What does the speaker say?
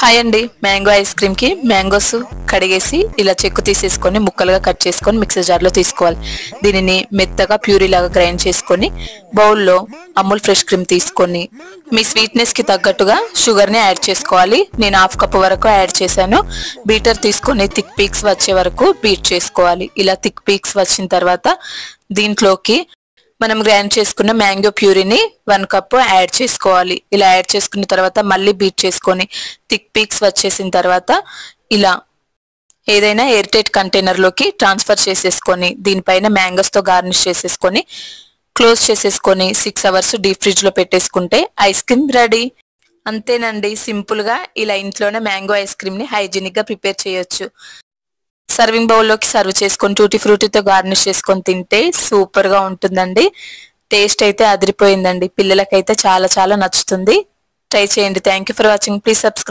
Hi అండి, mango ice cream కి mangoes కడిగేసి ఇలా చెక్కు తీసేసుకొని ముక్కలుగా కట్ చేసుకొని మిక్సర్ జార్ లో తీసుకోవాలి. దీనిని మెత్తగా ప్యూరీ లాగా గ్రైండ్ చేసుకొని బౌల్లో అమూల్ ఫ్రెష్ క్రీమ్ తీసుకొని మీ స్వీట్నెస్ కి తగ్గట్టుగా షుగర్ ని యాడ్ చేసుకోవాలి. నేను 1/2 కప్ వరకు యాడ్ చేశాను. బీటర్ తీసుకొని థిక్ పీక్స్ వచ్చే వరకు బీట్ చేసుకోవాలి. ఇలా థిక్ పీక్స్ వచ్చిన తర్వాత దీంట్లోకి మనం గ్రైండ్ చేసుకున్న మ్యాంగో ప్యూరీని 1 కప్ యాడ్ చేసుకోవాలి. ఇలా యాడ్ చేసుకున్న తర్వాత మళ్ళీ బీట్ చేసుకొని థిక్ పీక్స్ వచ్చేసిన తర్వాత ఇలా ఏదైనా ఎయిర్ టైట్ కంటైనర్ లోకి ట్రాన్స్ఫర్ చేసేసుకొని దీనిపైన మ్యాంగోస్ తో గార్నిష్ చేసేసుకొని క్లోజ్ చేసేసుకొని 6 అవర్స్ డీప్ ఫ్రిడ్జ్ లో పెట్టేసుకుంటే ఐస్ క్రీమ్ రెడీ. అంతేనండి, సింపుల్ గా ఇలా ఇంట్లోనే మ్యాంగో ఐస్ క్రీమ్ ని హైజీనిక్ గా ప్రిపేర్ చేయొచ్చు. సర్వింగ్ బౌల్ లోకి సర్వ్ చేసుకొని టూటీ ఫ్రూటీతో గార్నిష్ చేసుకొని తింటే సూపర్ గా ఉంటుందండి. టేస్ట్ అయితే అదిరిపోయిందండి. పిల్లలకైతే చాలా చాలా నచ్చుతుంది. ట్రై చేయండి. Thank you for watching. Please subscribe.